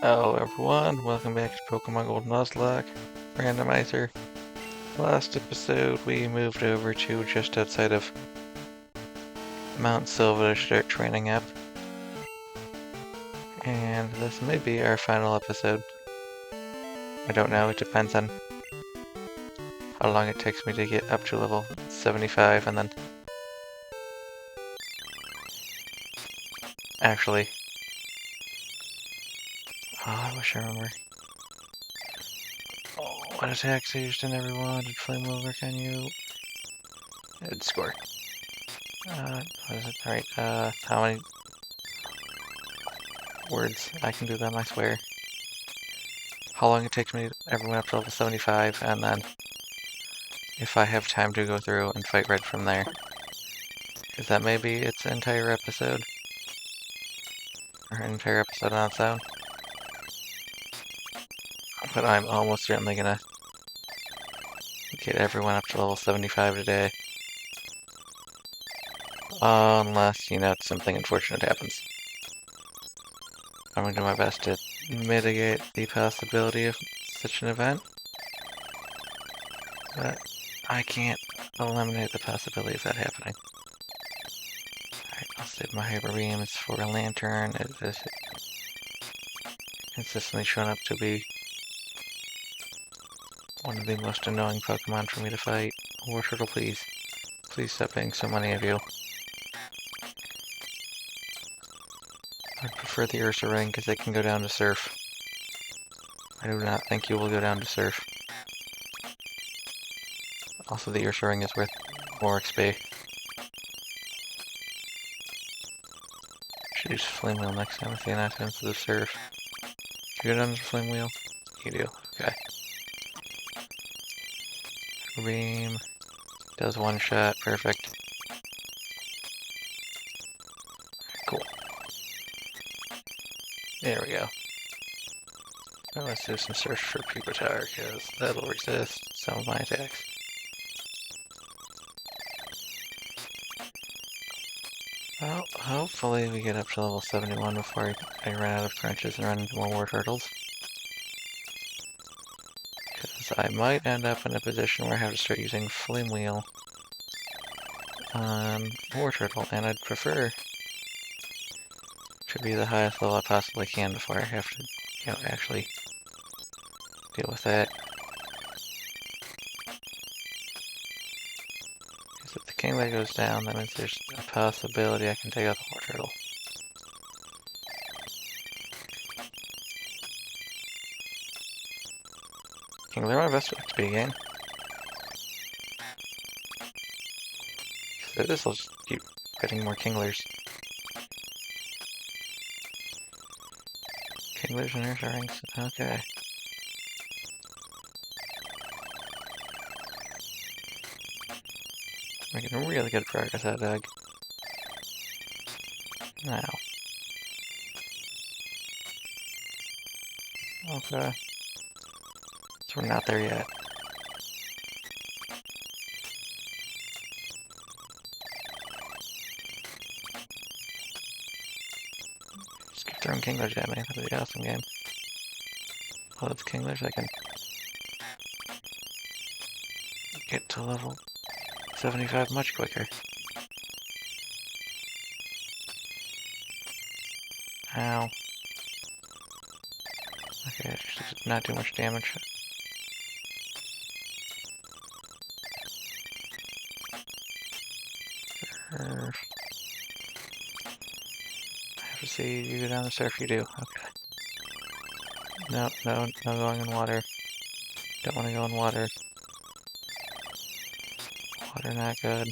Hello everyone, welcome back to Pokemon Gold Nuzlocke, Randomizer. Last episode we moved over to just outside of Mount Silva to start training up. And this may be our final episode. I don't know, it depends on how long it takes me to get up to level 75 and then... Actually... Oh, I wish I remember. Oh, what attacks I used in everyone? Did Flame Wheel work on you? Good score. What is it? Alright, how many words? I can do them, I swear. How long it takes me everyone up to level 75, and then if I have time to go through and fight Red from there. Is that maybe its entire episode? Or an entire episode on its own? But I'm almost certainly gonna get everyone up to level 75 today. Unless, you know, something unfortunate happens. I'm gonna do my best to mitigate the possibility of such an event. But I can't eliminate the possibility of that happening. Alright, I'll save my Hyper Beams for a Lantern. It is consistently shown up to be one of the most annoying Pokemon for me to fight. War Turtle, please. Please stop being so many of you. I'd prefer the Ursa Ring because it can go down to Surf. I do not think you will go down to Surf. Also, the Ursa Ring is worth more XP. Should use Flame Wheel next time with the announcements of the Surf. Do you go down to Flame Wheel? You do. Okay. Beam. Does one shot. Perfect. Cool. There we go. Now let's do some search for Pupitar, because that'll resist some of my attacks. Well, hopefully we get up to level 71 before I run out of crunches and run into more War Turtles. Because I might end up in a position where I have to start using Flame Wheel on War Turtle, and I'd prefer to be the highest level I possibly can before I have to, you know, actually deal with that. Because if the Kingler goes down, that means there's a possibility I can take out the War Turtle. Kingler, my best XP gain. So this will just keep getting more Kinglers. Kinglers and Ursa Rings. Okay. Making really good progress out of Doug. Now. Okay. So we're not there yet. Just keep throwing Kinglers at me. That'd be an awesome game. All those Kinglers, I can get to level 75 much quicker. Ow. Okay, just not too much damage. I have to see you go down the surf, you do. Okay. No going in water. Don't want to go in water. Water not good.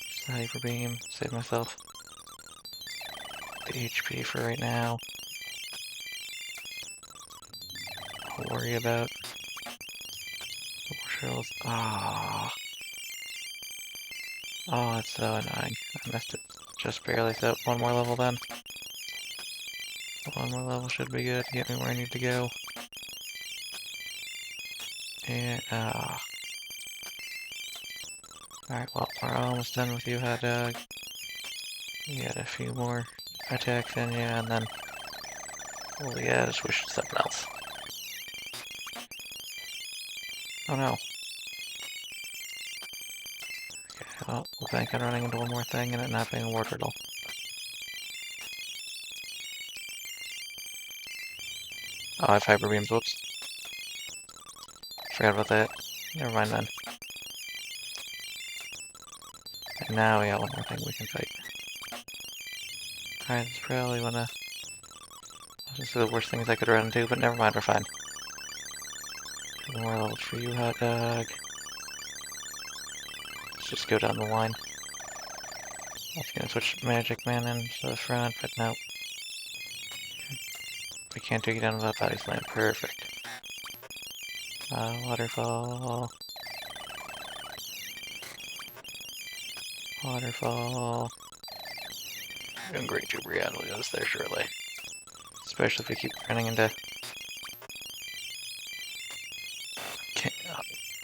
Just the Hyper Beam. Save myself the HP for right now. I'll worry about Turtles. Ah. Oh, that's so annoying. I missed it just barely. So one more level then. One more level should be good to get me where I need to go. And alright, well, we're almost done with you, Hot Dog. You got a few more attacks in you, and then Well, yeah, I just wish it's something else. Oh no. Okay, well, we'll bank on running into one more thing and it not being a war turtle. Oh, I have hyper beams, whoops. Forgot about that. Never mind then. And now we got one more thing we can fight. Alright, that's probably one of the worst things I could run into, but never mind, we're fine. 2 more levels for you, hot dog. Let's just go down the line. I was gonna switch Magic Man into the front, but no. We can't take it down without Body Slam. Perfect. Waterfall. Waterfall. Doing great, Jubrian will get us there shortly. Especially if we keep running into...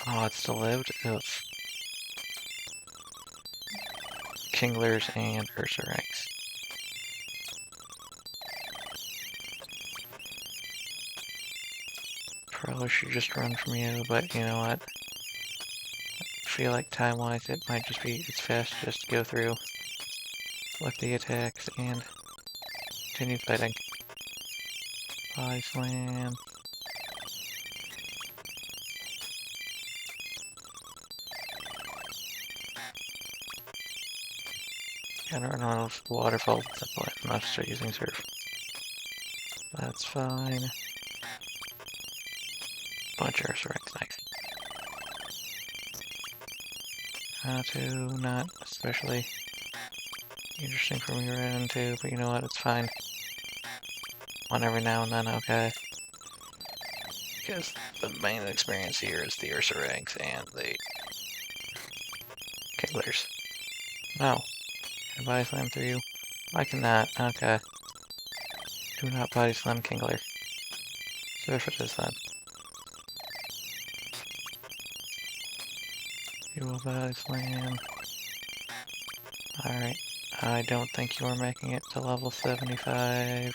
Oh, it still lived? Ugh. Kinglers and Ursarangs. Probably should just run from you, but you know what? I feel like time-wise it might just be, it's fast just to go through with the attacks and continue fighting. Body Slam. Gotta run out of waterfalls at that point. I'm not start using Surf. That's fine. Bunch of Ursarangs, nice. Not especially interesting for me to run into, but you know what, it's fine. One every now and then, okay. Because the main experience here is the Ursarangs and the Kinglers. No. Can I body slam through you? I cannot, okay. Do not body slam Kingler. Surf it is then. You will body slam. Alright. I don't think you are making it to level 75.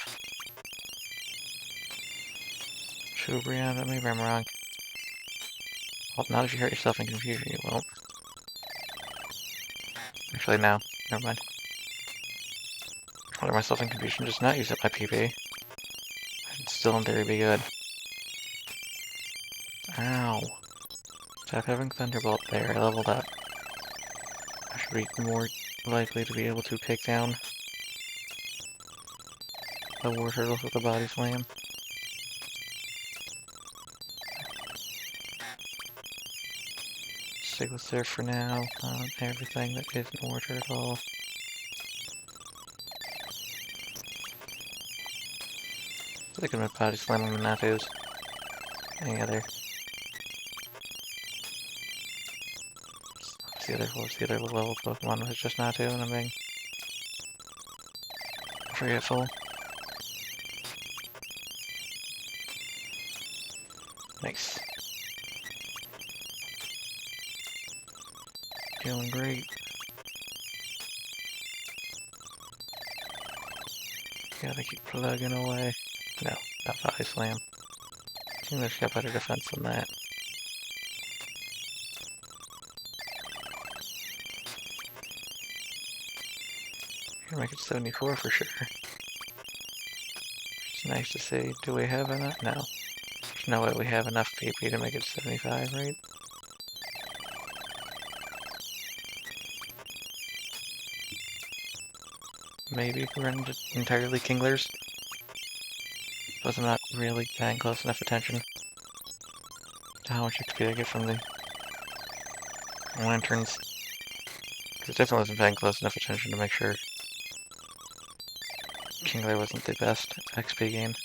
Shubriana, maybe I'm wrong. Well, not if you hurt yourself in confusion, you won't. Actually, no. Never mind. I'll hurt myself in confusion, just not use up my PP. I'd still in theory be good. Ow. Stop having Thunderbolt there, I leveled up. I should be more likely to be able to take down the War Turtles with a Body Slam. Stick with Surf for now, everything that isn't War Turtle. I think I'm gonna Body Slam them and not use any other. What's the other level Pokemon was just not and I'm being forgetful. Nice. Feeling great. Gotta keep plugging away. No, not Body Slam. I think they've got better defense than that. Gonna make it 74 for sure. It's nice to see. Do we have enough? No. There's no way we have enough PP to make it 75, right? Maybe if we run into entirely Kinglers. But I'm not really paying close enough attention to how much XP I get from the lanterns. Because I definitely wasn't paying close enough attention to make sure Kingler wasn't the best XP gain.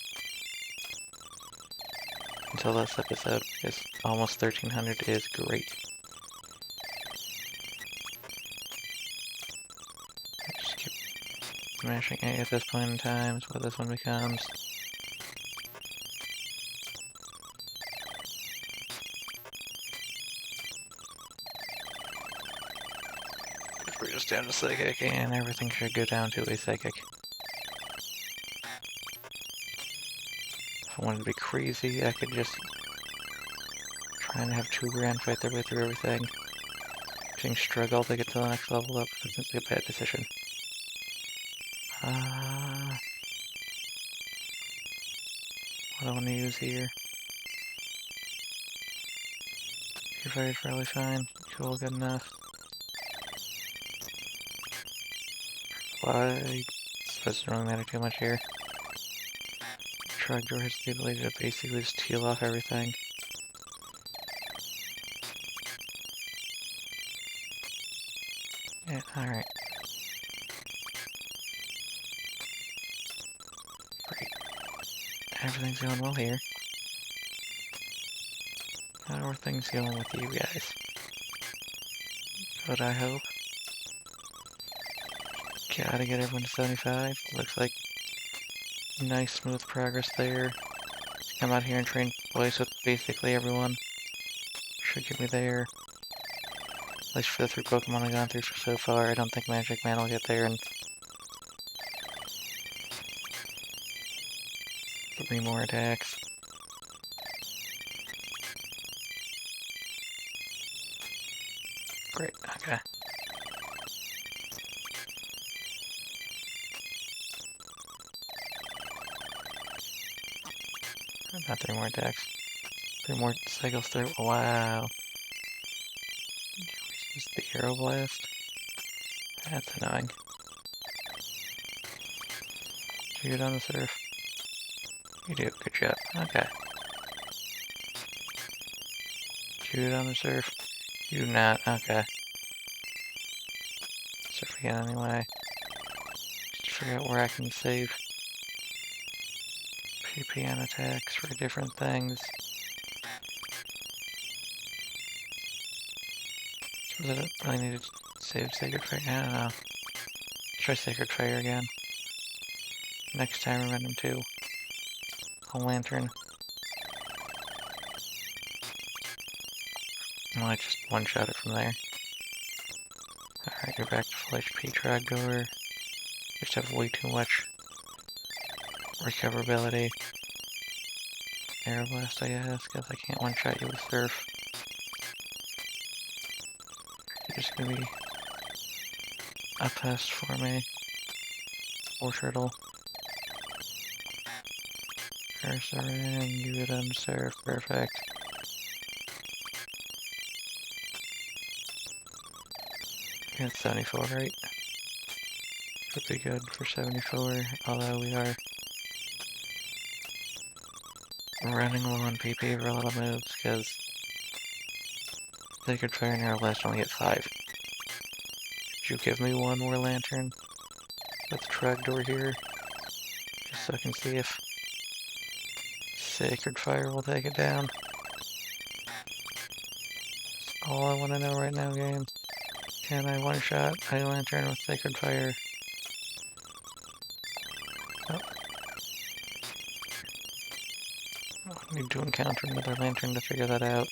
Until this episode, because almost 1300 is great. Just keep smashing A at this point in time, is what this one becomes. If we're just down to Psychic, and everything should go down to a Psychic. If I wanted to be crazy, I could just try and have 2 grand fight their way through everything. Using struggle to get to the next level up, that seems like a bad decision. What do I want to use here? Your fire's probably fine. Cool, good enough. Why? This doesn't really matter too much here. Trogdor has the ability to basically just heal off everything. Yeah, alright. Great. Everything's going well here. How are things going with you guys? Good, I hope. Gotta get everyone to 75. Looks like nice smooth progress there. Come out here and train twice with basically everyone. Should get me there. At least for the 3 Pokemon I've gone through so far. I don't think Magic Man will get there in 3 more attacks. Great, okay. Not 3 more attacks. 3 more cycles through. Wow. Is the Hero Blast? That's annoying. Do you get on the surf? You do, good job. Okay. Do you get on the surf? You do not, okay. Surf again anyway. Just figure out where I can save PP on attacks for different things. Suppose I don't really need to save Sacred Fire. I don't know. Try Sacred Fire again. Next time I run him too. A Lantern. I might just one-shot it from there. Alright, you're back to full HP, Trogdor. Just have way too much recoverability. Aeroblast, I guess, because I can't one-shot you with Surf. You're just gonna be a pest for me. Or Turtle. Ursaring, you get on Surf, perfect. You're at 74, right? Should be good for 74, although we are running low on PP for a lot of moves, because Sacred Fire and Aeroblast only get 5. Could you give me one more Lantern with Trogdor here? Just so I can see if Sacred Fire will take it down. That's all I want to know right now, game. Can I one-shot a Lantern with Sacred Fire? Oh. I need to encounter another Lantern to figure that out.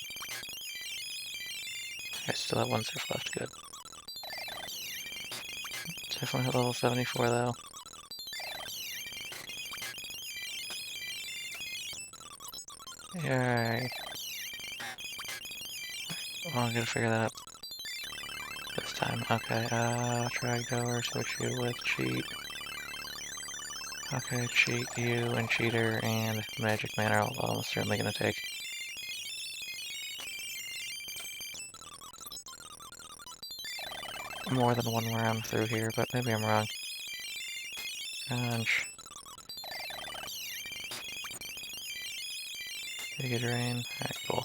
I still have 1 surf left, good. Definitely at level 74 though. Yay. Well, I'm gonna figure that out this time. Okay, Trogdor, switch you with Cheat. Okay, Cheat you and Cheater and Magic Man are almost certainly gonna take. More than 1 round through here, but maybe I'm wrong. Crunch. Giga Drain. Alright, cool.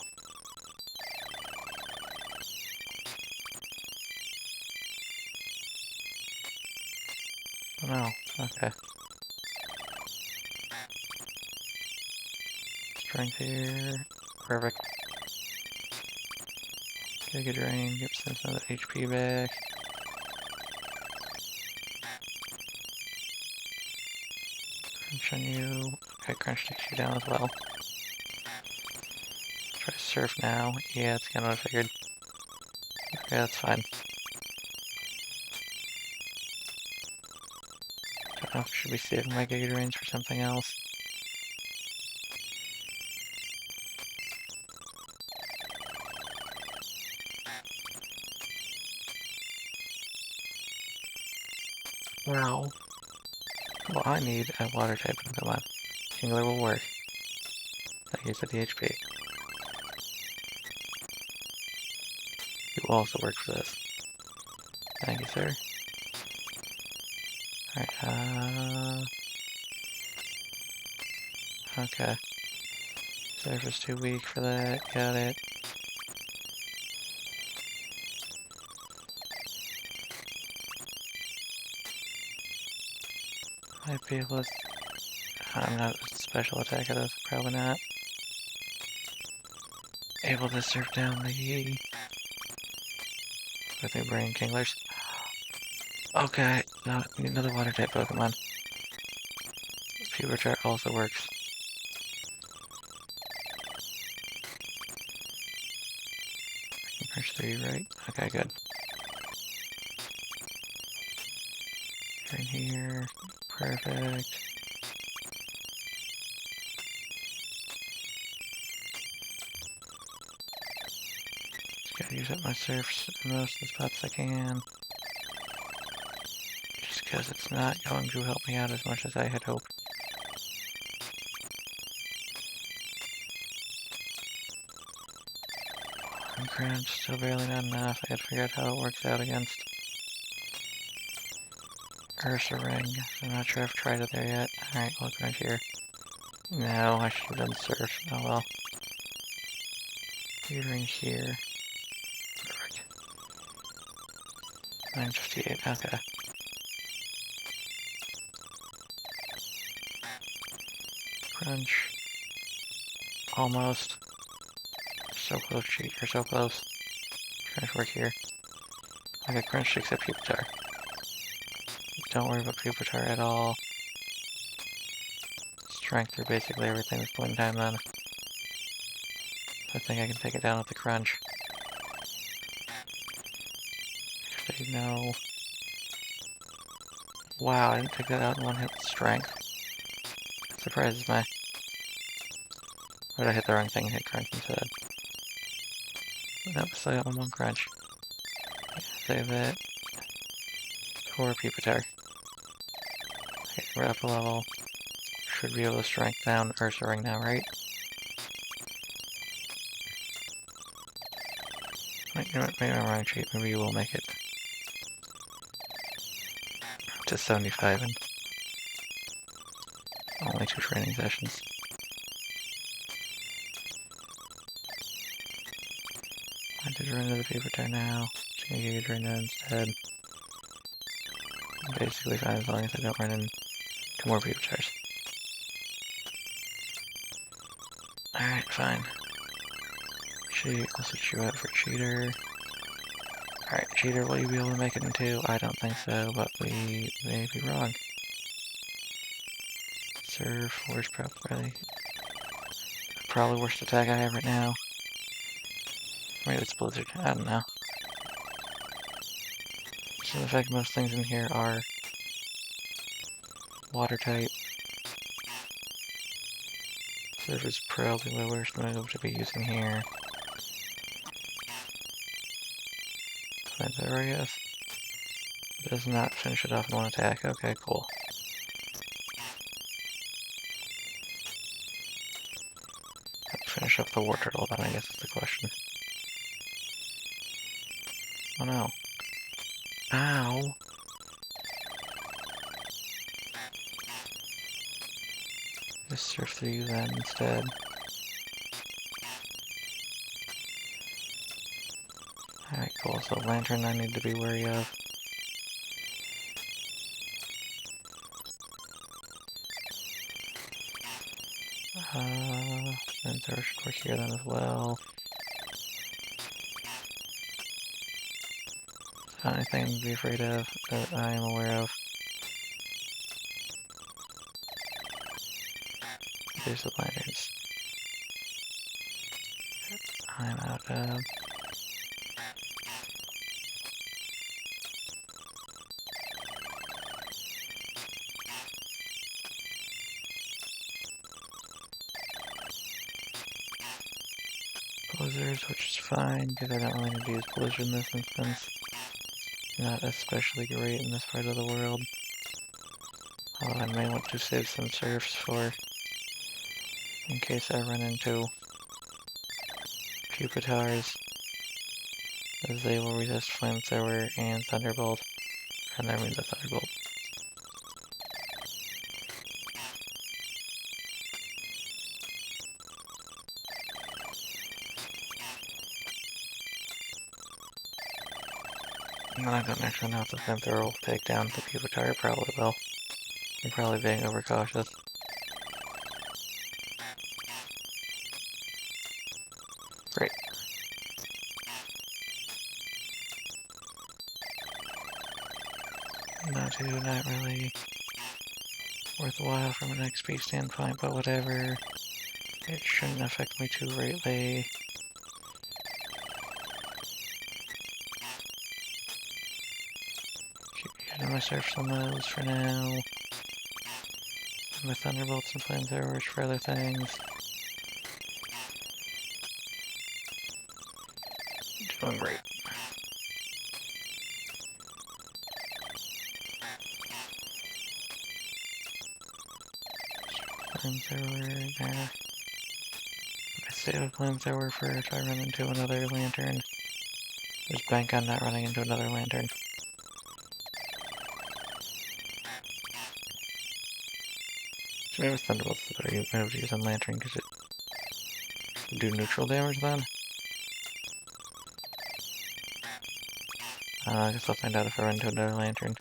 Oh no, okay. Strength here. Perfect. Giga Drain, gives them some of the HP back. Crunch on you. Okay, Crunch takes you down as well. Try Surf now. Yeah, that's kind of what I figured. Okay, that's fine. Don't know if I should be saving my Giga Drains for something else. Wow. Well, I need a water type Pokemon. Kingler will work. That gives it the HP. You also work for this. Thank you, sir. Alright, okay. Surface too weak for that. Got it. Might be able to... I'm not a special attacker, that's probably not. Able to surf down the... with the brain Kinglers. Okay, no, need another water type Pokemon. Puberchar also works. Push 3, right? Okay, good. Right here. Perfect. Just gotta use up my surfs in most of the spots I can. Just because it's not going to help me out as much as I had hoped. One crunch, still barely not enough. I gotta figure out how it works out against Ursaring. I'm not sure I've tried it there yet. Alright, we'll crunch here. No, I should have done surf. Oh well. Tutoring here. Perfect. 958, okay. Crunch. Almost. So close, cheat. You're so close. Crunch work here. Okay, crunch except Pupitar. Don't worry about Pupitar at all. Strength through basically everything at this point in time then. I think I can take it down with the crunch. Actually, no. Wow, I didn't take that out in one hit with strength. Surprises me. Or did I hit the wrong thing and hit crunch instead? Nope, still got one crunch. Save it. Poor Pupitar. Okay, we're up a level. Should be able to strength down Ursaring now, right? Wait, you know what? Maybe I'm wrong, cheat. Maybe you will make it. To 75 and only 2 training sessions. I did run into the Pupitar now. Just gonna give you Drina instead. I'm basically fine as long as I don't run into more Pupitars. Alright, fine. I'll switch you out for Cheater. Alright, Cheater, will you be able to make it in 2? I don't think so, but we may be wrong. Surf, worst probably worst attack I have right now. Maybe it's Blizzard, I don't know. So the fact most things in here are water type. Surf is probably my worst move to be using here. That's that right, yes. Does not finish it off in one attack. Okay, cool. Finish up the War Turtle then, I guess is the question. Oh no. Ow! Just surf through you then instead. Alright, cool. So Lantern I need to be wary of. And there should work here then as well. Not anything to be afraid of that I am aware of. There's the lanterns. I'm out of... Blizzards, which is fine, because I don't really need to use Blizzard in this instance. Not especially great in this part of the world. Although I may want to save some surfs for in case I run into Pupitars, as they will resist Flamethrower and Thunderbolt, and that means a Thunderbolt. And I don't actually know if the Flamethrower will take down the Pupitar. It probably will. I'm probably being overcautious. Great. Not really worthwhile from an XP standpoint, but whatever. It shouldn't affect me too greatly. Keep getting my surfs on those for now. And my Thunderbolts and Flamethrowers for other things. Doing great. Flamethrower there. I stay with Flamethrower for if I run into another lantern. Just bank on not running into another lantern. So maybe Thunderbolt's the better move to use on Lantern because it do neutral damage then. I guess I'll find out if I run into another Lantern.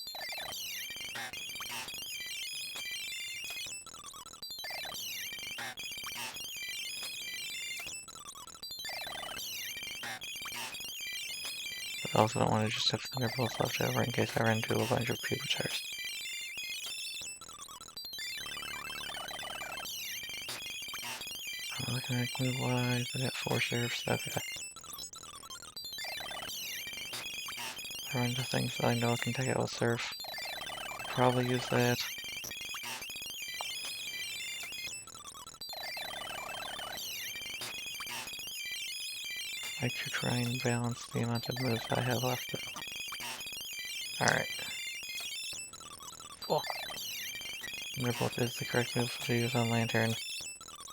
But I also don't want to just have Thunderbolts left over in case I run into a bunch of Pupitars. I'm looking at move wise, I got 4 surfs, okay. If I run into things that I know I can take out with surf, probably use that. I like to try and balance the amount of moves I have left though. Alright. Cool. Thunderbolt is the correct move to use on Lantern.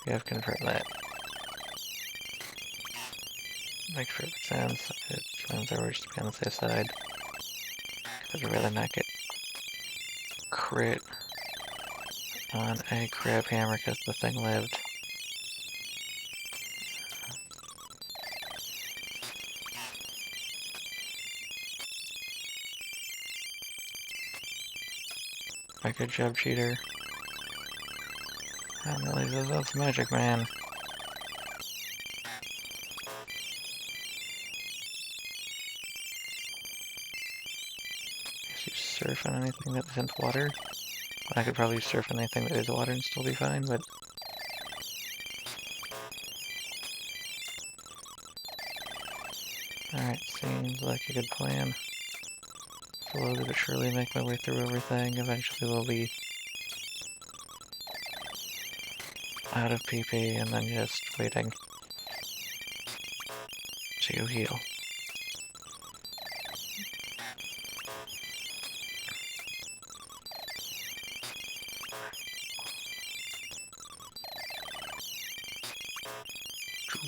We have confirmed that. Makes perfect sense. It's Flamethrower just to be on the safe side. I'd rather not get crit on a Crab Hammer because the thing lived. Good job, cheater. I'm really that's Magic Man. Guess you surf on anything that isn't water. I could probably surf on anything that is water and still be fine, but alright, seems like a good plan. Slowly but surely make my way through everything. Eventually we'll be out of PP and then just waiting to heal.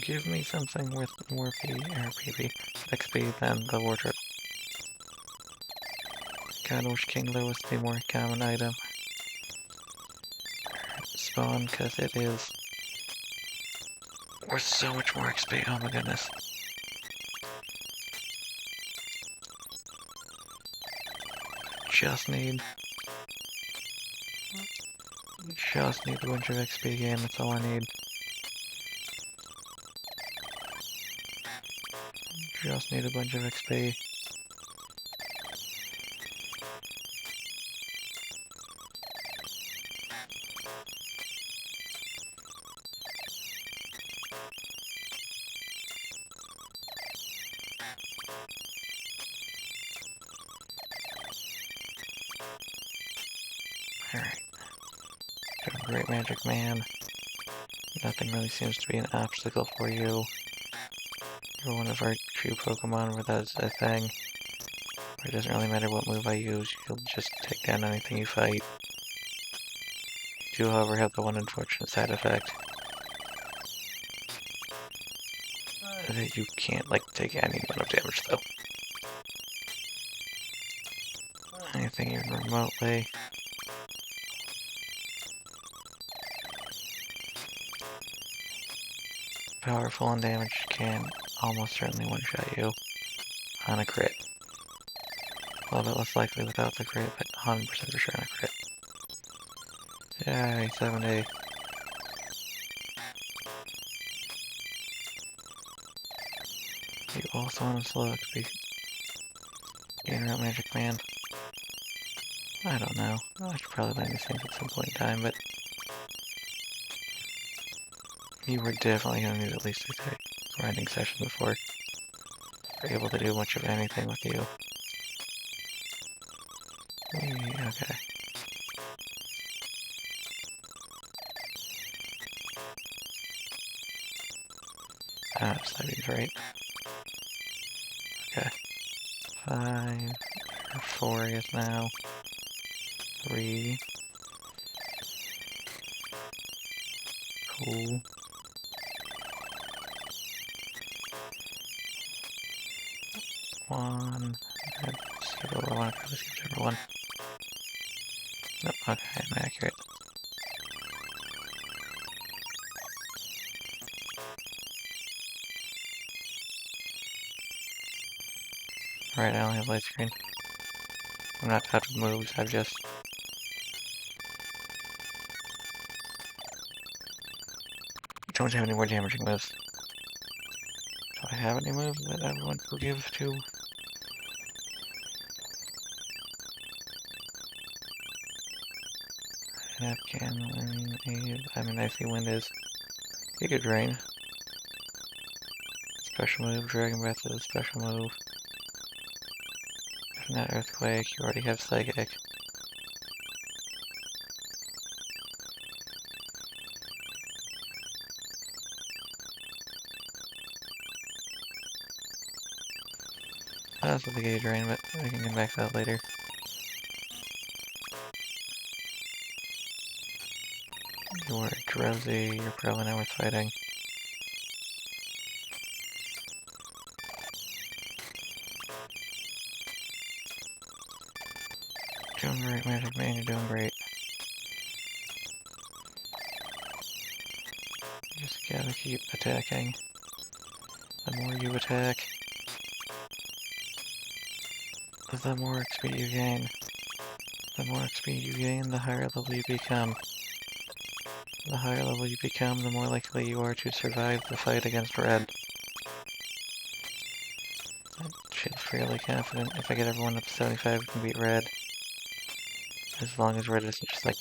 Give me something with more PP XP than the wardrobe. God, I wish King Lou was the more common item. Spawn, because it is worth so much more XP. Oh my goodness. Just need a bunch of XP game, that's all I need. Just need a bunch of XP. Alright. Doing great, Magic Man. Nothing really seems to be an obstacle for you. You're one of our few Pokemon where that's a thing. Where it doesn't really matter what move I use, you'll just take down anything you fight. do, however, have the one unfortunate side effect that you can't, like, take any amount of damage, though. Anything even remotely powerful and damage can almost certainly one-shot you on a crit. A little bit less likely without the crit, but 100% for sure on a crit. Yay, 70. You also want to slow to be getting out Magic Man. I don't know. I should probably learn these things at some point in time, but you were definitely going to need at least a grinding session before you're able to do much of anything with you. Okay. Soybeans, right? Okay. 5, or 4 I guess now. 3. Cool. 1. I'd skip over 1, I probably skipped over 1. Nope, okay, I'm accurate. Right, I only have light screen. I'm not out of moves, I've just... don't have any more damaging moves. Do I have any moves that everyone will give to? Napkin, I mean, Icy Wind is Giga Drain. Special move, Dragon Breath is a special move. If not Earthquake, you already have Psychic. That's with the Giga Drain, but we can come back to that later. You're drowsy, you're probably not worth fighting. Doing great, Magic Man, you're doing great. You just gotta keep attacking. The more you attack, the more XP you gain. The more XP you gain, the higher level you become. The higher level you become, the more likely you are to survive the fight against Red. I feel fairly confident if I get everyone up to 75, we can beat Red. As long as Red isn't just like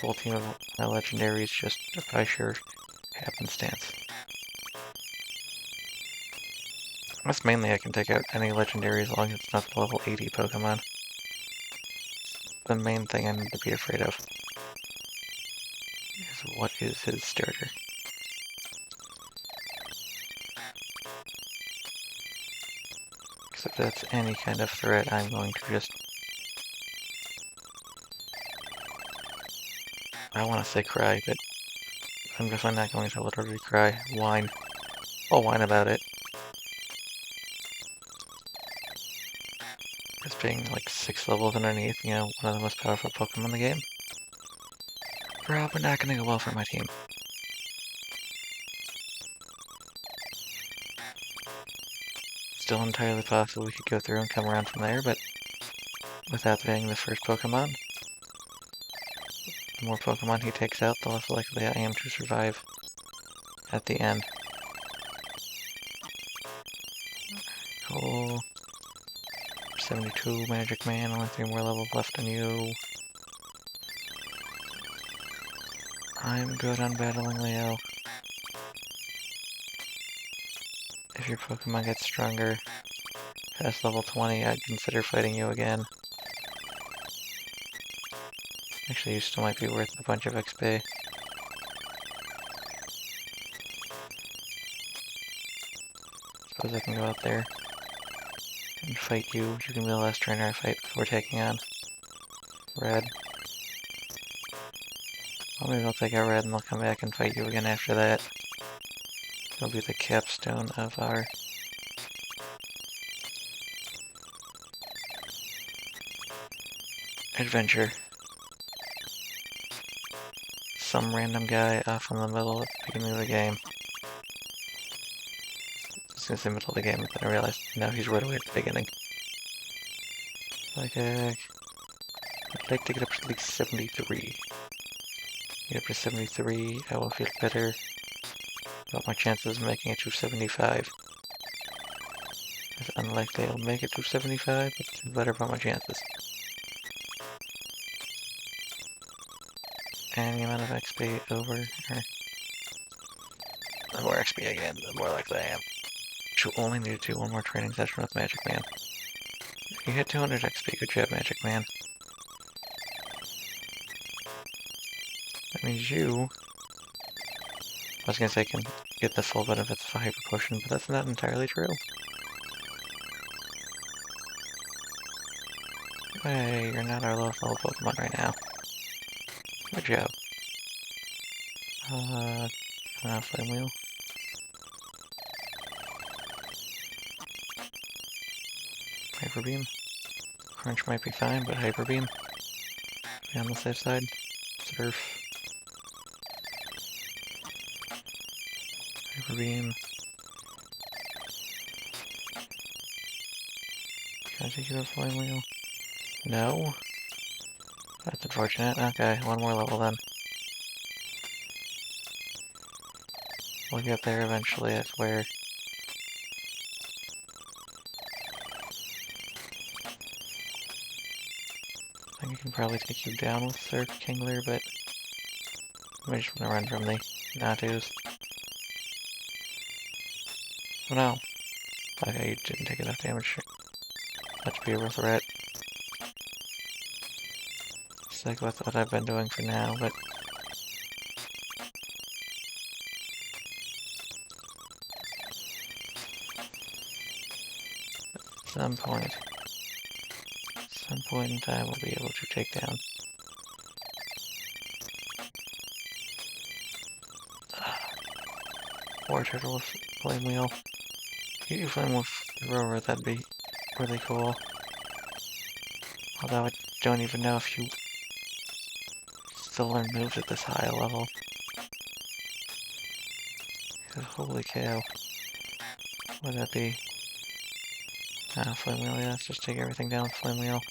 full team of legendaries just by sheer happenstance. That's mainly I can take out any legendary as long as it's not the level 80 Pokemon. The main thing I need to be afraid of is what is his starter. Because if that's any kind of threat, I'm going to just... I want to say cry, but I'm definitely not going to literally cry. Whine. I'll whine about it. As being like 6 levels underneath, you know, one of the most powerful Pokemon in the game. Probably not going to go well for my team. Still entirely possible we could go through and come around from there, but without being the first Pokemon, the more Pokemon he takes out, the less likely I am to survive at the end. Cool. 72 Magic Man, only 3 more levels left on you. I'm good on battling Leo. If your Pokemon gets stronger past level 20, I'd consider fighting you again. Actually, you still might be worth a bunch of XP. Suppose I can go out there and fight you. You can be the last trainer I fight before taking on Red. Well, maybe I'll take out red and they'll come back and fight you again after that. It'll be the capstone of our adventure. Some random guy off in the middle at the beginning of the game. I was gonna say middle of the game, but then I realized no, he's right away at the beginning. Okay. I'd like to get up to at least 73. Get up to 73, I will feel better about my chances of making it to 75. It's unlikely I'll make it to 75, but feel better about my chances. And the amount of XP over, or the more XP I get, the more likely I am to only need to do one more training session with Magic Man. You hit 200 XP, good job, Magic Man. That means you, I was gonna say, can get the full benefits of a Hyper Potion, but that's not entirely true. Hey, you're not our lowest level Pokemon right now. Good job. Flame Wheel. Hyper Beam. Crunch might be fine, but Hyper Beam. Be on the safe side. Surf. Hyper Beam. Can I take you to Flame Wheel? No? That's unfortunate. Okay, one more level then. We'll get there eventually, I swear. I think I can probably take you down with Surf Kingler, but I just want to run from the Natus. Oh no. Okay, you didn't take enough damage. Much be a threat. It's like that's what I've been doing for now, but at some point in time, we'll be able to take down War Turtle with Flame Wheel. You Flame with Rover, that'd be really cool. Although I don't even know if you still learn moves at this high level. Because holy cow. What would that be? Flame Wheel, yeah, let's just take everything down with Flame Wheel.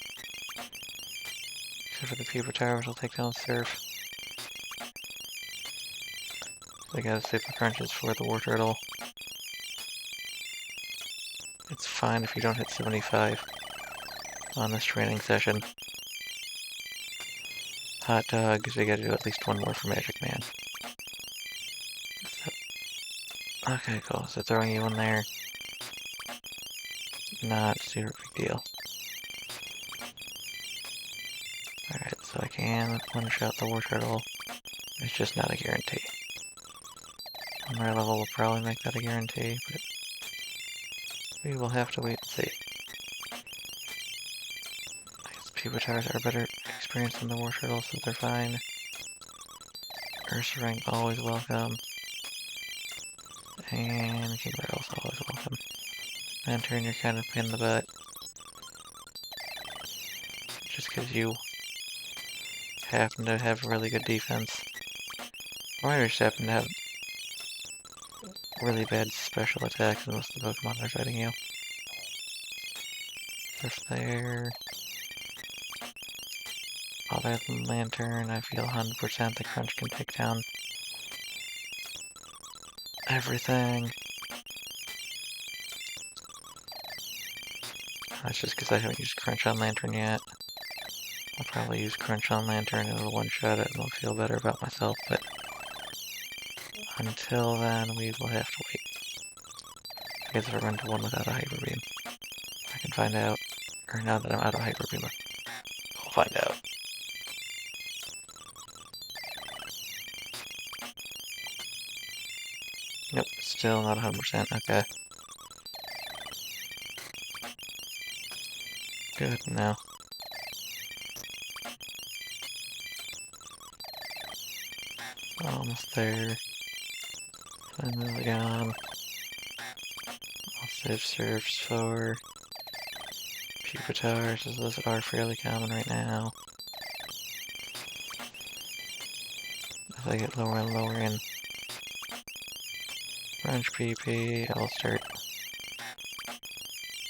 Except for the Pupitar, which will take down Surf. So I gotta save the crunches for the War Turtle. It's fine if you don't hit 75 on this training session. Hot dog, because we gotta do at least one more for Magic Man. So, okay, cool. So throwing you in there, not a super big deal. Alright, so I can one-shot the War Turtle. It's just not a guarantee. On my level will probably make that a guarantee, but we will have to wait and see. I guess Pupitars are better experienced than the War Turtle, so they're fine. Ursaring, always welcome. And Kingler also always welcome. Lantern, you're kind of a pain in the butt. Just because you happen to have really good defense. Or I just happen to have really bad special attacks and most of the Pokemon are fighting you. Surf there. Other than Lantern, I feel 100% the Crunch can take down everything. That's just because I haven't used Crunch on Lantern yet. I'll probably use Crunch on Lantern and it'll one-shot it and I'll feel better about myself, but until then, we will have to wait. I guess if I run to one without a Hyper Beam, I can find out. Or now that I'm out of Hyper Beam, I'll find out. Nope, still not 100%, okay. Good, now. Almost there. Finally gone. I'll save serves for Pupitars, as those are fairly common right now. As I get lower and lower in Brunch PP, I'll start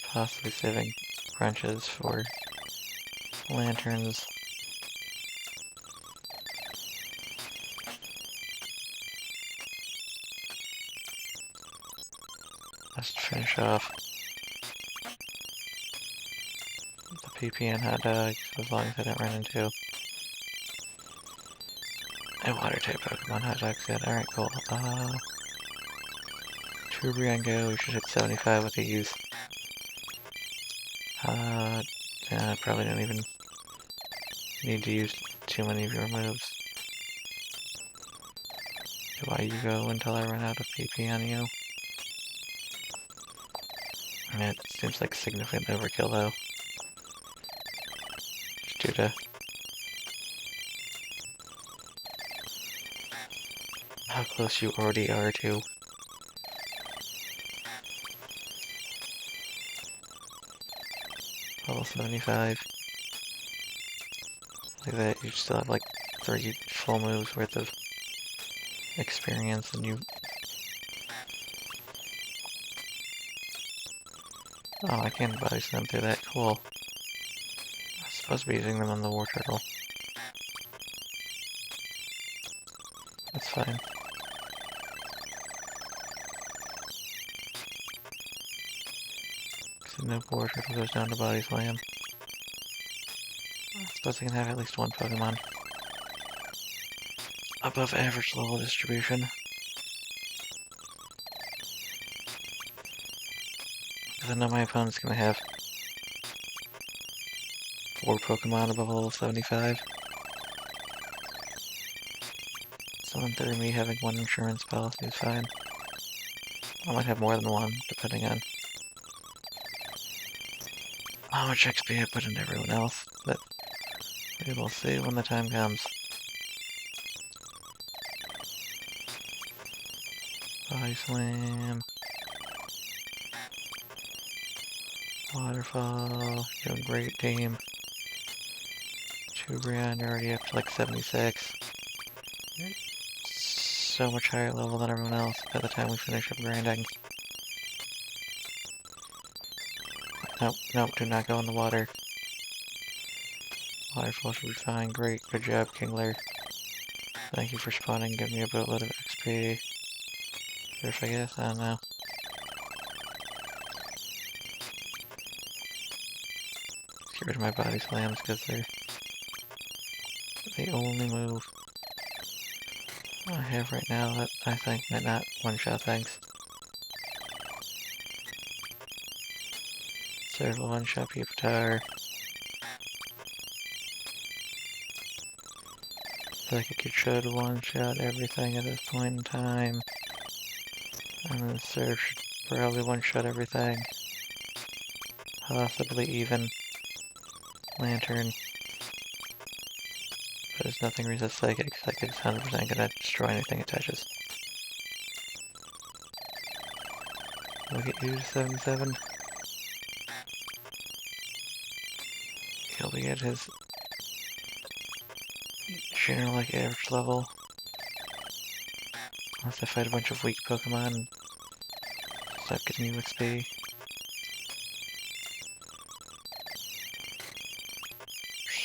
possibly saving brunches for lanterns. Just finish off the PP and hot dogs, as long as I don't run into a water type Pokemon. Hot dogs good. Alright, cool. Turbriango, we should hit 75 with these. Yeah, I probably don't even need to use too many of your moves. Do I you go until I run out of PP on you? It seems like significant overkill though. Just due to how close you already are to level 75. Like that, you still have like 3 full moves worth of experience and you... Oh, I can body slam through that, cool. I'm supposed to be using them on the War Turtle. That's fine. So no War Turtle goes down to body slam. I suppose I can have at least one Pokemon above average level distribution. Because I know my opponent's gonna have 4 Pokemon above level 75. So in theory, me having one insurance policy is fine. I might have more than one, depending on how much XP I put into everyone else, but we will see when the time comes. Body slam. Waterfall. Doing great, team. Tubrion already up to like 76. So much higher level than everyone else by the time we finish up grinding. Nope, nope, do not go in the water. Waterfall should be fine. Great, good job, Kingler. Thank you for spawning, give me a boatload of XP. If I guess, I don't know. Let's get rid of my body slams because they're the only move I have right now that I think might not one-shot things. Several one-shot Pupitar. I feel like I should one-shot everything at this point in time. And then Surf should probably one-shot everything. Possibly even Lantern. But there's nothing resists Psychic. Psychic's 100% gonna destroy anything it touches. Look at you, 77. He'll be at his general like average level. Unless I fight a bunch of weak Pokemon and stop getting you XP.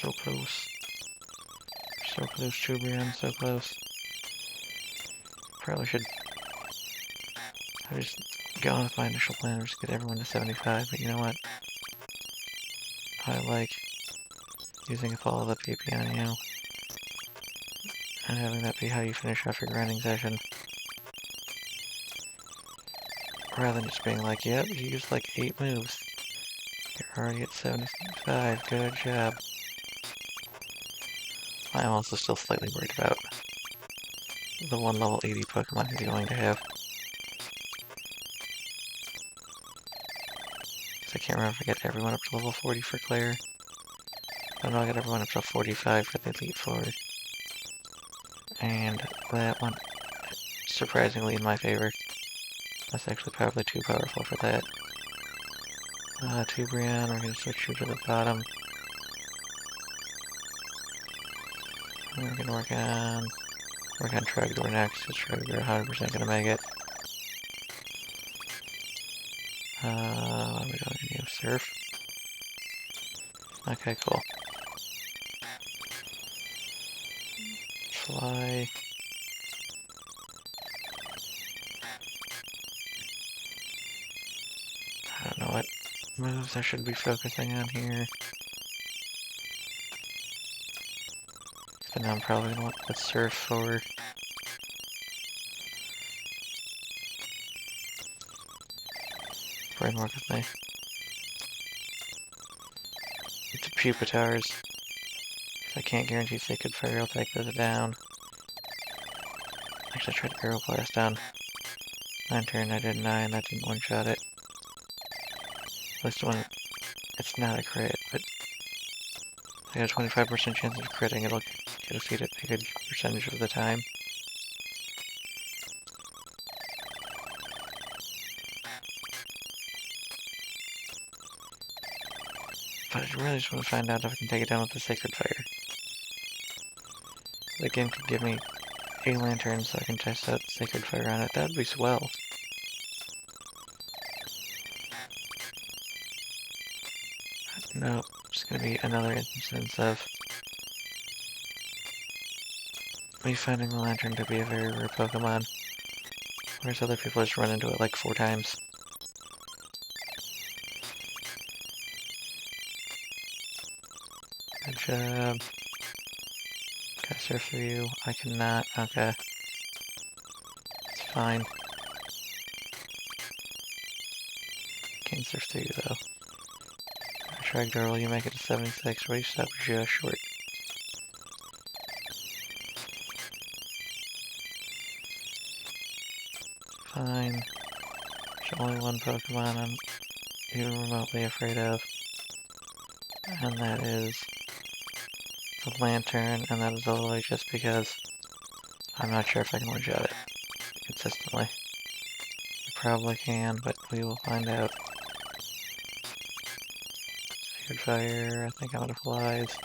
So close. So close, Chubrian, so close. Probably should have just gone with my initial plan and just get everyone to 75, but you know what? I like using up all of the PP on you. And having that be how you finish off your grinding session. Rather than just being like, yep, you used like 8 moves. You're already at 75, good job. I am also still slightly worried about the 1 level 80 Pokemon he's going to have. So I can't remember if I get everyone up to level 40 for Claire. I know I got everyone up to 45 for the Elite Four. And that went surprisingly in my favor. That's actually probably too powerful for that. Tubrion, we're going to switch you to the bottom. And we're going to work on Trogdor next, because Trogdor 100% going to make it. What are we doing here? Surf? Okay, cool. Fly. I don't know what moves I should be focusing on here. But now I'm probably going to want to put Surf for... Brain work with me. It's a Pupitars. If I can't guarantee Sacred Fire, I'll take those down. Actually, I tried Aero Blast on Lantern, I did 9, that didn't one-shot it. At least when it's not a crit, but I got a 25% chance of critting, it'll get defeated a good percentage of the time. But I really just want to find out if I can take it down with the Sacred Fire. The game could give me a Lantern so I can test out Sacred Fire on it, that would be swell. Nope, it's gonna be another instance of me finding the Lantern to be a very rare Pokemon, whereas other people just run into it like 4 times. Good job. Can I surf through you? I cannot. Okay. It's fine. Can't surf through you though. Trogdor, will you make it to 76? Or you stop just short? Fine. There's only one Pokemon I'm even remotely afraid of. And that is the Lantern, and that is only just because I'm not sure if I can one-shot it consistently. I probably can, but we will find out. Sacred Fire, I think I'm out of flies.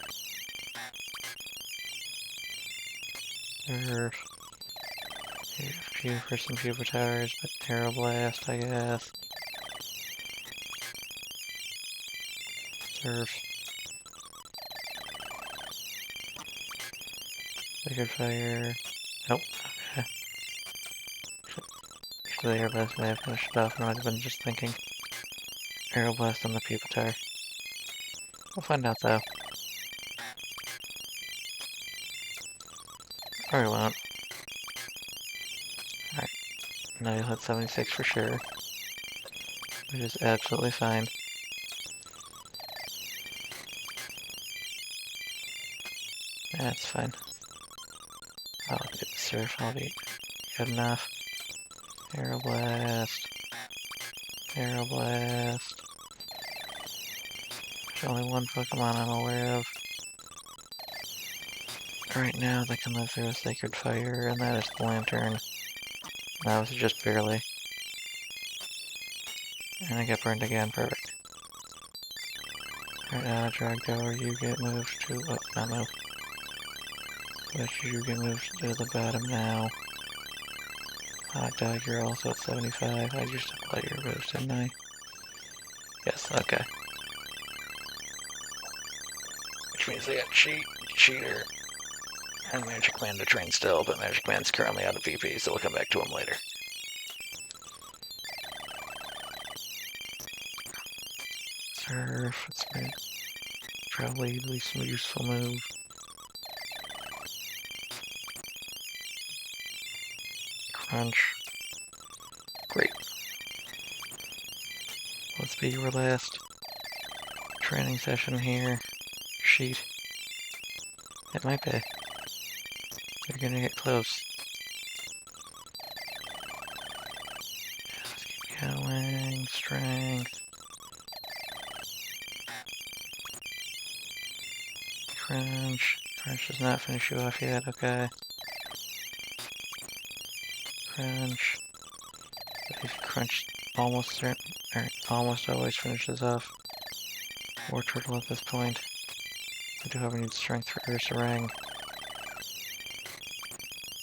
Surf. A few for some Pupitars, but Aero Blast, I guess. Surf. Sacred Fire. Nope. Okay. Actually, the Aero Blast may have finished it off, and I've been just thinking. Aero Blast on the Pupitar. We'll find out though. Or we won't. Alright. Now you'll hit 76 for sure. Which is absolutely fine. That's fine. I'll get the Surf, I'll be good enough. Aero Blast. Aero Blast. There's only one Pokemon I'm aware of right now that can live through a Sacred Fire, and that is the Lantern. That was just barely. And I get burned again, perfect. Alright, Trogdor, you get moved to, oh, not move. But you get moved to the bottom now. Hot Dog, you're also at 75. I just applied your moves, didn't I? Yes, okay. Which means they got Cheater, and Magic Man to train still, but Magic Man's currently out of VP, so we'll come back to him later. Surf, it's probably the least useful move. Crunch. Great. Let's be your last training session here. Sheet. It might be. You're gonna get close. Just keep going. Strength. Crunch. Crunch does not finish you off yet, okay. Crunch. If crunch almost certain, or almost always finishes off War Turtle at this point. I do, however, need strength for Ursaring.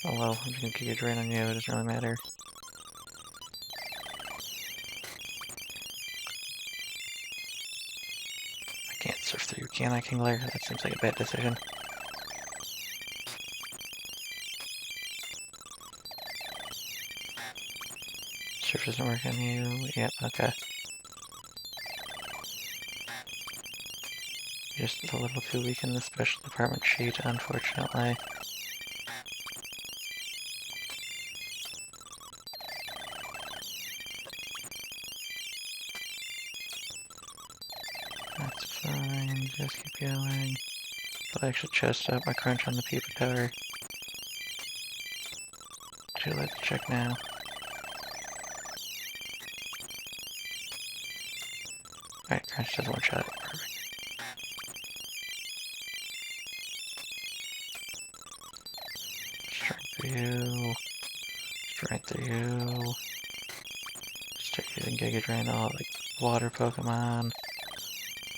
Oh well, I'm just gonna Giga Drain on you, it doesn't really matter. I can't surf through you, can I, Kingler? That seems like a bad decision. Surf doesn't work on you. Yep, okay. Just a little too weak in the special department sheet, unfortunately. That's fine, just keep going. But I actually chest out my crunch on the Peepa Tower. Too late to check now. Alright, crunch does one shot it. Perfect. Strength for you. Strength for you. Start using Giga Drain all like water Pokemon.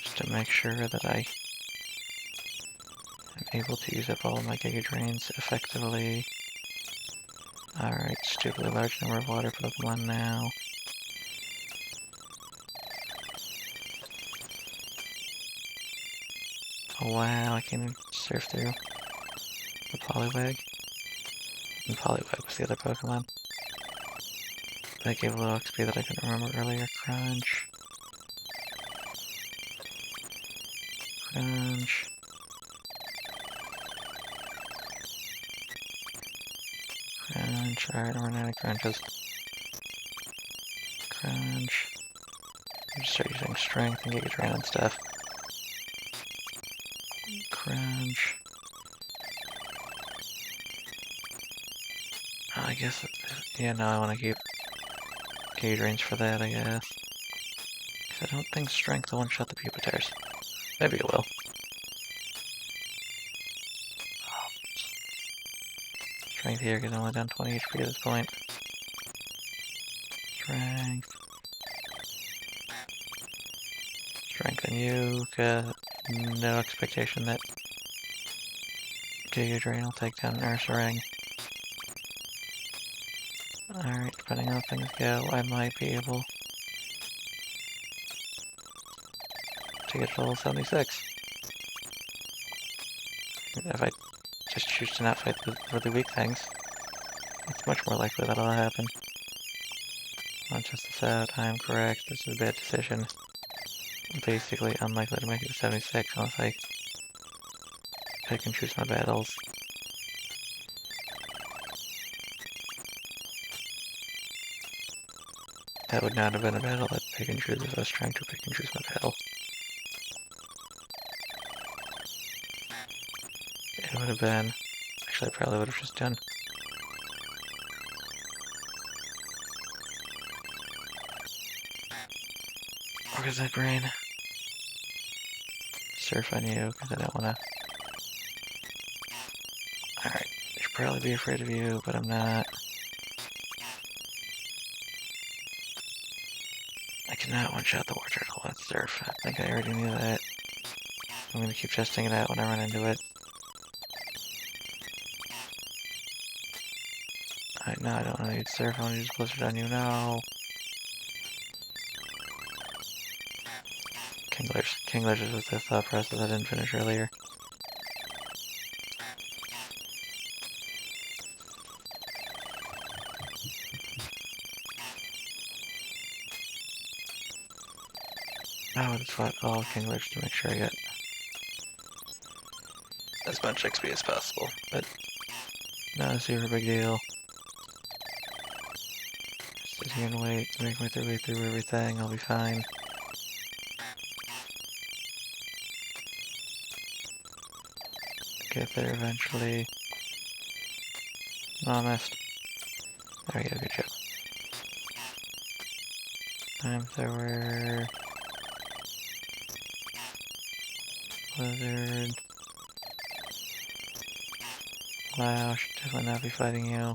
Just to make sure that I am able to use up all of my Giga Drains effectively. Alright, stupidly large number of water Pokemon now. Oh wow, I can't even surf through the Poliwag. And Poliwag was the other Pokemon. That gave a little XP that I couldn't remember earlier. Crunch. Crunch. Crunch. Alright, I'm running out of crunches. Crunch. Just start using strength and Giga Drain and stuff. Crunch. I guess, yeah, no, I want to keep Giga Drains for that, I guess. Because I don't think strength will one-shot the Peepa Towers. Maybe it will. Strength here, because I'm only down 20 HP at this point. Strength. Strength in you, because no expectation that Giga Drain will take down Ursaring. Alright, depending on how things go, I might be able to get to level 76. If I just choose to not fight the really weak things, it's much more likely that'll happen. I'll test this out. I am correct. This is a bad decision. Basically unlikely to make it to 76 unless I pick and choose my battles. That would not have been a battle I'd pick and choose if I was trying to pick and choose my battle. It would have been... Actually, I probably would have just done... Organized Brain. Surf on you, because I don't want to... Alright, I should probably be afraid of you, but I'm not. I cannot one-shot the War Turtle with Surf. I think I already knew that. I'm going to keep testing it out when I run into it. Alright, no, I don't want to use Surf. I want to use Blizzard on you. No. Kinglers is with the thought process I didn't finish earlier. I would have fought all Kinglers to make sure I get as much XP as possible, but not a super big deal. Sit here and wait to make my way through everything, I'll be fine. Get there eventually. No, I missed. There we go, good job. Flamethrower. Blizzard. Wow, I should definitely not be fighting you.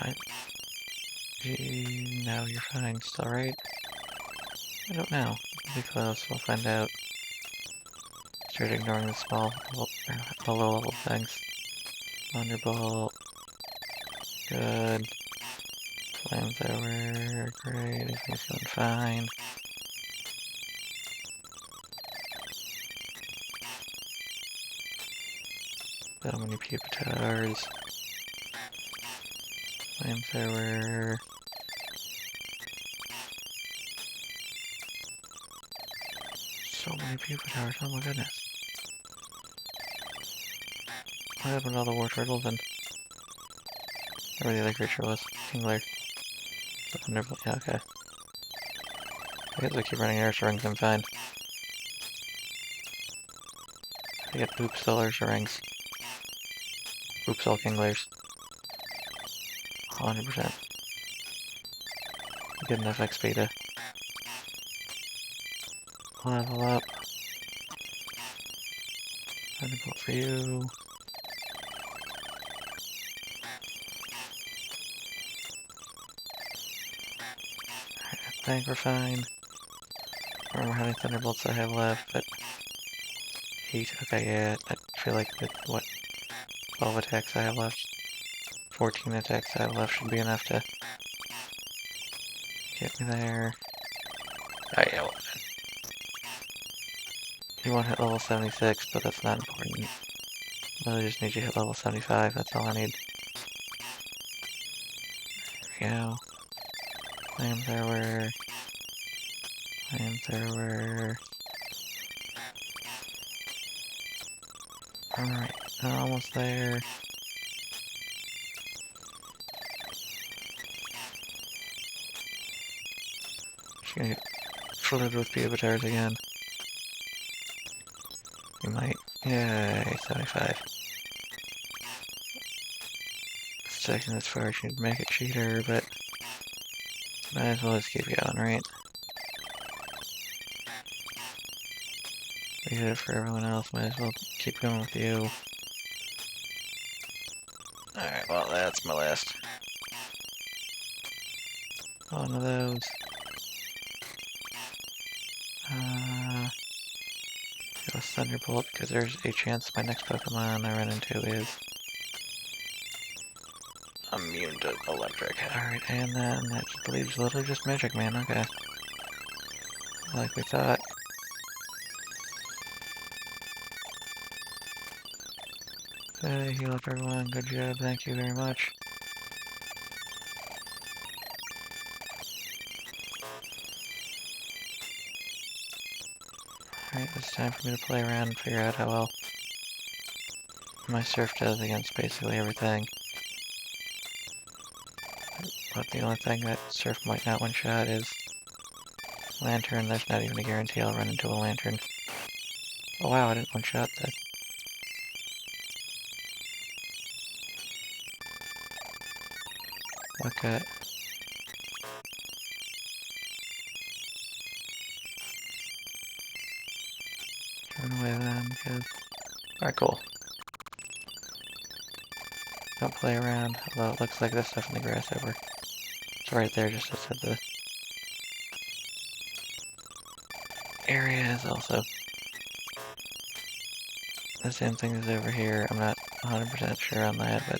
fine. No, you're fine. Still right? I don't know. It'll be close. We'll find out. Start ignoring the small, the low level things. Thunderbolt. Good. Flamethrower. Great. Everything's going fine. So many pupitars. Flamethrower. So many pupitars, oh my goodness. What happened to all the war turtles and where the other creature was? Kingler. Wonderful, yeah, okay. I guess I keep running air rings, I'm fine. I get oops all air rings. Oops all Kinglers. 100%. Good enough XP to level up. Thunderbolt for you. I think we're fine. I don't remember how many Thunderbolts I have left, but 8. Okay, yeah, I feel like with what 12 attacks I have left, 14 attacks I have left should be enough to get me there. Oh yeah, well, you won't hit level 76, but that's not important. I just need you to hit level 75, that's all I need. There we go. Flamethrower. Flamethrower. Alright, almost there. Just gonna get flooded with pupitars again. You might. Yay, 75. It's taking this far, should make it cheater, but might as well just keep going, right? We did it for everyone else, might as well keep going with you. Alright, well, that's my last one of those. Go with Thunderbolt, because there's a chance my next Pokemon I run into is immune to electric. Alright, and then that leaves literally just Magic Man, okay. Like we thought. Hey, heal up everyone, good job, thank you very much. Alright, it's time for me to play around and figure out how well my Surf does against basically everything. But the only thing that Surf might not one-shot is Lantern. There's not even a guarantee I'll run into a Lantern. Oh wow, I didn't one-shot that. Okay. Turn away then, because... Alright, cool. Don't play around, although it looks like there's stuff in the grass over. It's right there, just outside the area is also the same thing as over here. I'm not 100% sure on that, but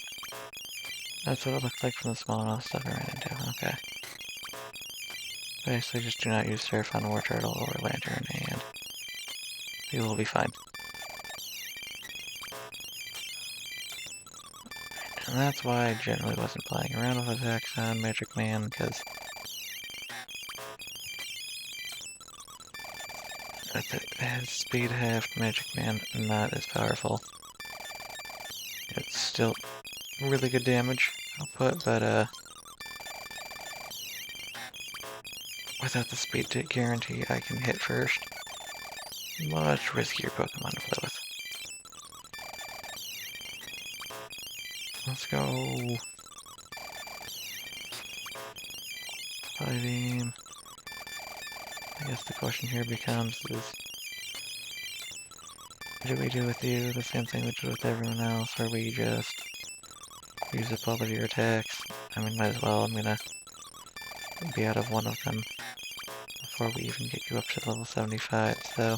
that's what it looked like from the small amount of stuff I ran into. Okay. Basically, just do not use Surf on War Turtle or Lantern, and you will be fine. And that's why I generally wasn't playing around with attacks on Magic Man, because at his speed half, Magic Man not as powerful. It's still really good damage output, but without the speed to guarantee I can hit first, much riskier Pokemon to play with. Let's go. Fire Beam. I guess the question here becomes is, do we do with you the same thing we did with everyone else, or we just use up all of your attacks I mean, might as well. I'm gonna be out of one of them before we even get you up to level 75, so...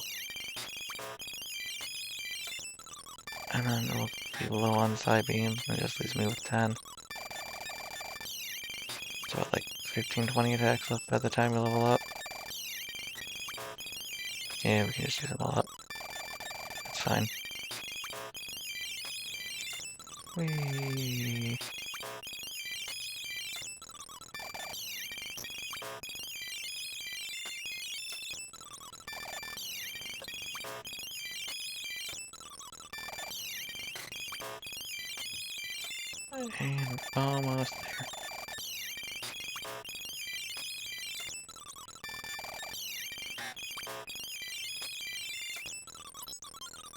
And then we'll be low on Psybeam, and it just leaves me with 10. So what, like 15-20 attacks left by the time you level up? Yeah, we can just use them all up. It's fine. Whee! And we're almost there.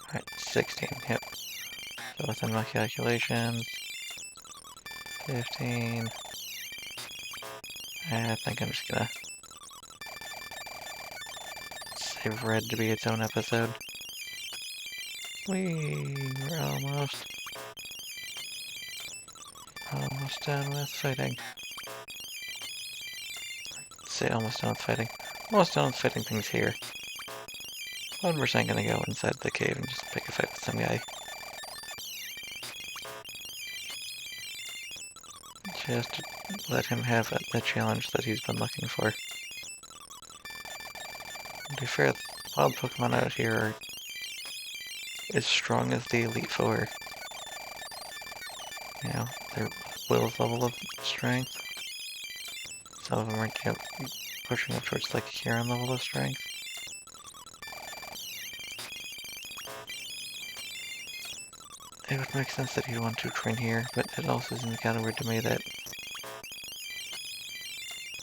Alright, 16, yep. So within my calculations, 15. I think I'm just gonna save Red to be its own episode. Whee! We're almost done with fighting. Say almost done with fighting. Almost done with fighting things here. 100% gonna go inside the cave and just pick a fight with some guy. Just to let him have the challenge that he's been looking for. To be fair, wild Pokemon out here are as strong as the Elite Four. You know, their Will's level of strength. Some of them are pushing up towards like a Kieran level of strength. It would make sense that he'd want to train here, but it also seems kind of weird to me that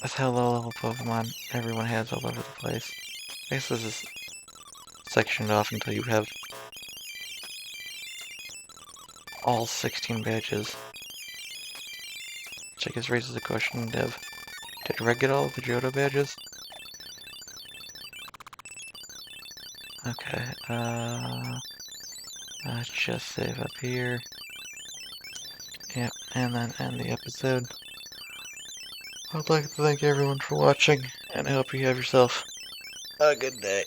that's how low level Pokemon everyone has all over the place. I guess this is sectioned off until you have all 16 badges. Which I guess raises the question of, did Red get all of the Johto badges? Okay, let's just save up here. Yep, and then end the episode. I'd like to thank everyone for watching, and I hope you have yourself a good day.